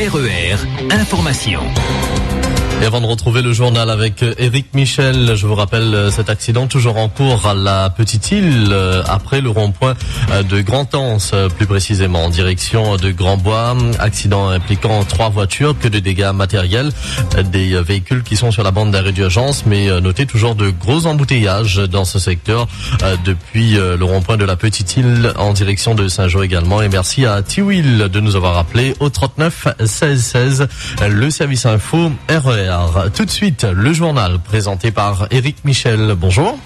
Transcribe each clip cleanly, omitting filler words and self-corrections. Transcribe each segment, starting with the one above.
RER Information. Et avant de retrouver le journal avec Éric Michel, je vous rappelle cet accident toujours en cours à la Petite Île, après le rond-point de Grand-Anse, plus précisément en direction de Grand-Bois. Accident impliquant 3 voitures, que de dégâts matériels, des véhicules qui sont sur la bande d'arrêt d'urgence, mais notez toujours de gros embouteillages dans ce secteur depuis le rond-point de la Petite Île en direction de Saint-Jean également. Et merci à Tiwil de nous avoir appelé au 39 16 16, le service info RER. Tout de suite, le journal présenté par Éric Michel. Bonjour.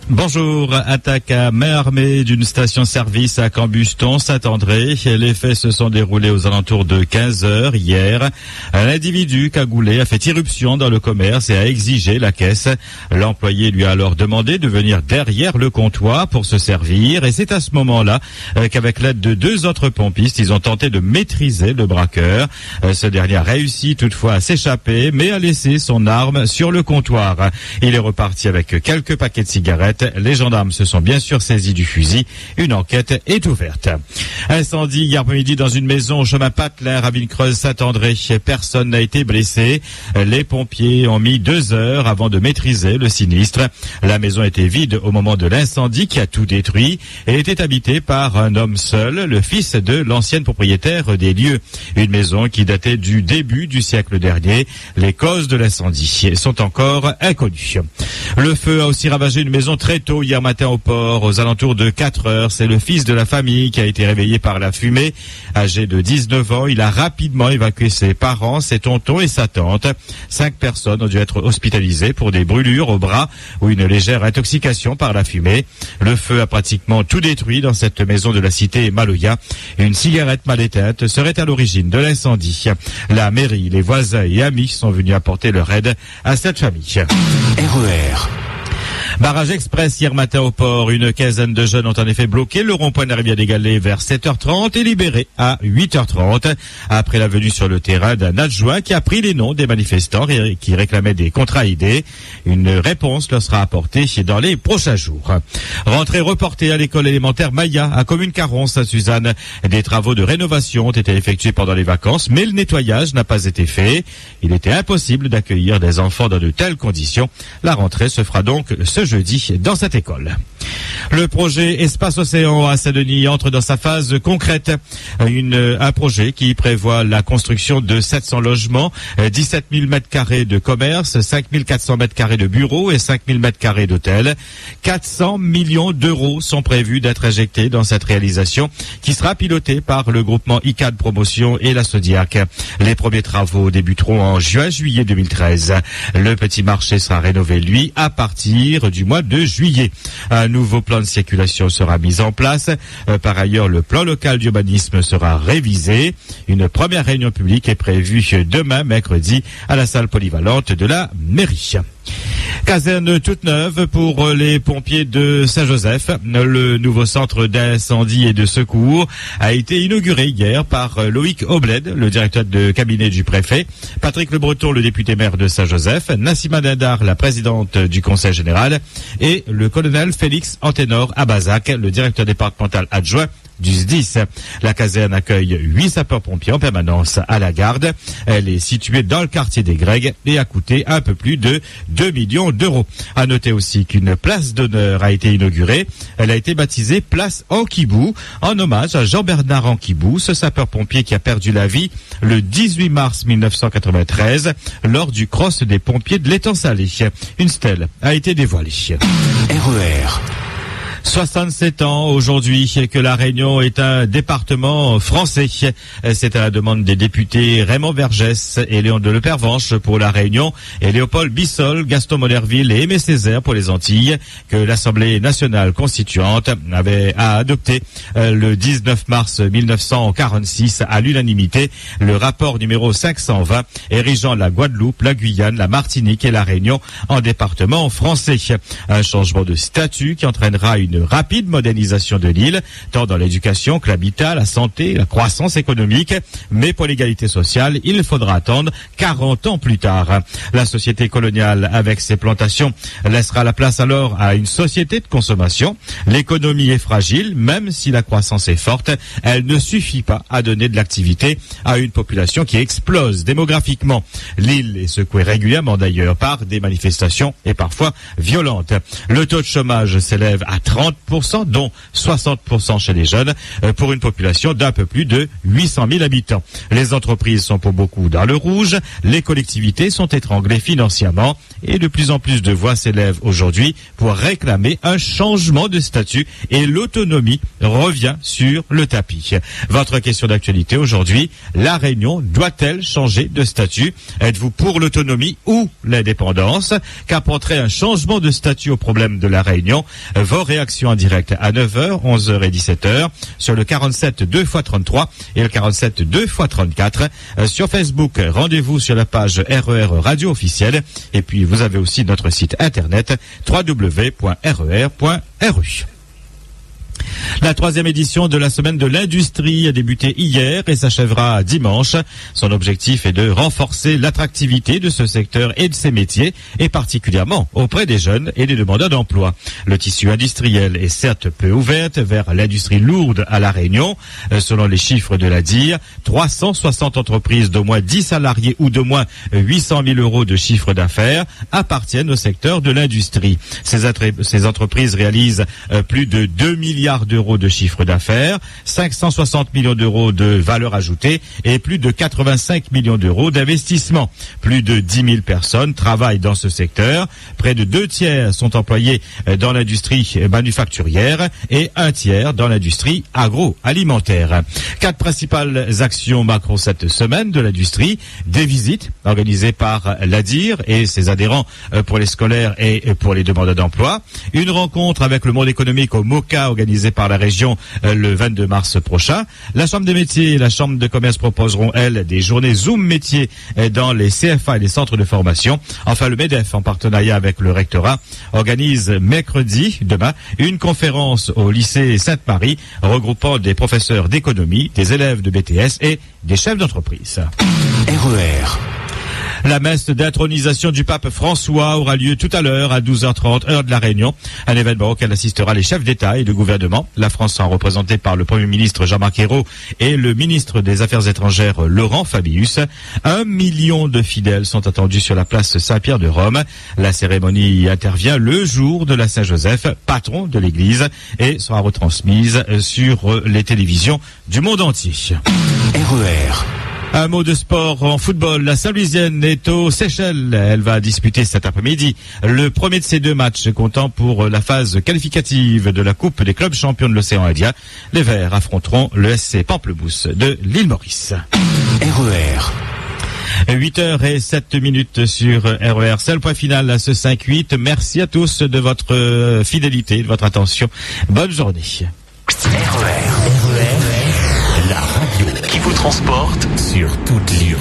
Bonjour. Attaque à main armée d'une station-service à Cambuston, Saint-André. Les faits se sont déroulés aux alentours de 15h hier. Un individu cagoulé a fait irruption dans le commerce et a exigé la caisse. L'employé lui a alors demandé de venir derrière le comptoir pour se servir. Et c'est à ce moment-là qu'avec l'aide de 2 autres pompistes, ils ont tenté de maîtriser le braqueur. Ce dernier a réussi toutefois à s'échapper, mais a laissé son arme sur le comptoir. Il est reparti avec quelques paquets de cigarettes. Les gendarmes se sont bien sûr saisis du fusil. Une enquête est ouverte. Incendie hier après-midi dans une maison au chemin Patelin, Ravine-Creuse, Saint-André. Personne n'a été blessé. Les pompiers ont mis 2 heures avant de maîtriser le sinistre. La maison était vide au moment de l'incendie qui a tout détruit et était habitée par un homme seul, le fils de l'ancienne propriétaire des lieux. Une maison qui datait du début du siècle dernier. Les causes de l'incendie sont encore inconnues. Le feu a aussi ravagé une maison très tôt hier matin au port, aux alentours de 4 heures. C'est le fils de la famille qui a été réveillé par la fumée. Âgé de 19 ans, il a rapidement évacué ses parents, ses tontons et sa tante. 5 personnes ont dû être hospitalisées pour des brûlures au bras ou une légère intoxication par la fumée. Le feu a pratiquement tout détruit dans cette maison de la cité Maloya. Une cigarette mal éteinte serait à l'origine de l'incendie. La mairie, les voisins et amis sont venus apporter leur aide à cette famille. RER. Barrage express hier matin au port. Une quinzaine de jeunes ont en effet bloqué le rond-point de la rivière des Galets vers 7h30 et libérés à 8h30 après la venue sur le terrain d'un adjoint qui a pris les noms des manifestants et qui réclamaient des contrats aidés. Une réponse leur sera apportée dans les prochains jours. Rentrée reportée à l'école élémentaire Maya à Commune-Caron, Sainte-Suzanne. Des travaux de rénovation ont été effectués pendant les vacances, mais le nettoyage n'a pas été fait. Il était impossible d'accueillir des enfants dans de telles conditions. La rentrée se fera donc ce jeudi dans cette école. Le projet Espace Océan à Saint-Denis entre dans sa phase concrète. Un projet qui prévoit la construction de 700 logements, 17 000 m² de commerce, 5 400 m² de bureaux et 5 000 m² d'hôtels. 400 millions d'euros sont prévus d'être injectés dans cette réalisation qui sera pilotée par le groupement ICAD Promotion et la Sodiac. Les premiers travaux débuteront en juin-juillet 2013. Le petit marché sera rénové, lui, à partir du mois de juillet. Un nouveau plan de circulation sera mis en place. Par ailleurs, le plan local d'urbanisme sera révisé. Une première réunion publique est prévue demain, mercredi, à la salle polyvalente de la mairie. Caserne toute neuve pour les pompiers de Saint-Joseph. Le nouveau centre d'incendie et de secours a été inauguré hier par Loïc Obled, le directeur de cabinet du préfet, Patrick Le Breton, le député maire de Saint-Joseph, Nassima Dindar, la présidente du conseil général, et le colonel Félix Anténor Abazac, le directeur départemental adjoint du SDIS. La caserne accueille 8 sapeurs-pompiers en permanence à la garde. Elle est située dans le quartier des Grecs et a coûté un peu plus de 2 millions d'euros. À noter aussi qu'une place d'honneur a été inaugurée. Elle a été baptisée Place Anquibou, en hommage à Jean-Bernard Anquibou, ce sapeur-pompier qui a perdu la vie le 18 mars 1993 lors du cross des pompiers de l'Étang-Salé. Une stèle a été dévoilée. RER. 67 ans aujourd'hui que la Réunion est un département français. C'est à la demande des députés Raymond Vergès et Léon de Lepervenche pour la Réunion et Léopold Bissol, Gaston Monerville et Aimé Césaire pour les Antilles que l'Assemblée nationale constituante a adopté le 19 mars 1946 à l'unanimité le rapport numéro 520 érigeant la Guadeloupe, la Guyane, la Martinique et la Réunion en département français. Un changement de statut qui entraînera une une rapide modernisation de l'île, tant dans l'éducation que l'habitat, la santé, la croissance économique. Mais pour l'égalité sociale, il faudra attendre 40 ans plus tard. La société coloniale, avec ses plantations, laissera la place alors à une société de consommation. L'économie est fragile, même si la croissance est forte, elle ne suffit pas à donner de l'activité à une population qui explose démographiquement. L'île est secouée régulièrement d'ailleurs par des manifestations et parfois violentes. Le taux de chômage s'élève à 30%, dont 60% chez les jeunes, pour une population d'un peu plus de 800 000 habitants. Les entreprises sont pour beaucoup dans le rouge, les collectivités sont étranglées financièrement et de plus en plus de voix s'élèvent aujourd'hui pour réclamer un changement de statut et l'autonomie revient sur le tapis. Votre question d'actualité aujourd'hui, La Réunion doit-elle changer de statut? Êtes-vous pour l'autonomie ou l'indépendance? Qu'apporterait un changement de statut au problème de La Réunion? Vos réactions en direct à 9h, 11h et 17h sur le 47 2x33 et le 47 2x34. Sur Facebook, rendez-vous sur la page RER Radio officielle et puis vous avez aussi notre site internet www.rer.ru. La 3e édition de la semaine de l'industrie a débuté hier et s'achèvera dimanche. Son objectif est de renforcer l'attractivité de ce secteur et de ses métiers, et particulièrement auprès des jeunes et des demandeurs d'emploi. Le tissu industriel est certes peu ouvert vers l'industrie lourde à La Réunion. Selon les chiffres de la DIR, 360 entreprises d'au moins 10 salariés ou d'au moins 800 000 euros de chiffre d'affaires appartiennent au secteur de l'industrie. Ces entreprises réalisent plus de 2 milliards d'euros de chiffre d'affaires, 560 millions d'euros de valeur ajoutée et plus de 85 millions d'euros d'investissement. Plus de 10 000 personnes travaillent dans ce secteur. Près de 2 tiers sont employés dans l'industrie manufacturière et 1 tiers dans l'industrie agroalimentaire. 4 principales actions marqueront cette semaine de l'industrie. Des visites organisées par l'ADIR et ses adhérents pour les scolaires et pour les demandeurs d'emploi. Une rencontre avec le monde économique au MOCA organisée par la région le 22 mars prochain. La Chambre des métiers et la Chambre de commerce proposeront, elles, des journées Zoom métiers dans les CFA et les centres de formation. Enfin, le MEDEF, en partenariat avec le rectorat, organise mercredi, demain, une conférence au lycée Sainte-Marie regroupant des professeurs d'économie, des élèves de BTS et des chefs d'entreprise. RER. La messe d'intronisation du pape François aura lieu tout à l'heure à 12h30, heure de La Réunion. Un événement auquel assistera les chefs d'État et de gouvernement. La France sera représentée par le Premier ministre Jean-Marc Ayrault et le ministre des Affaires étrangères Laurent Fabius. 1 million de fidèles sont attendus sur la place Saint-Pierre de Rome. La cérémonie intervient le jour de la Saint-Joseph, patron de l'Église, et sera retransmise sur les télévisions du monde entier. RER. Un mot de sport en football. La Saint-Louisienne est aux Seychelles. Elle va disputer cet après-midi le premier de ses 2 matchs comptant pour la phase qualificative de la Coupe des clubs champions de l'océan Indien. Les Verts affronteront le SC Pamplemousse de l'île Maurice. RER. 8h07 sur RER. C'est le point final à ce 5-8. Merci à tous de votre fidélité, de votre attention. Bonne journée. RER. La radio qui vous transporte sur toute l'île.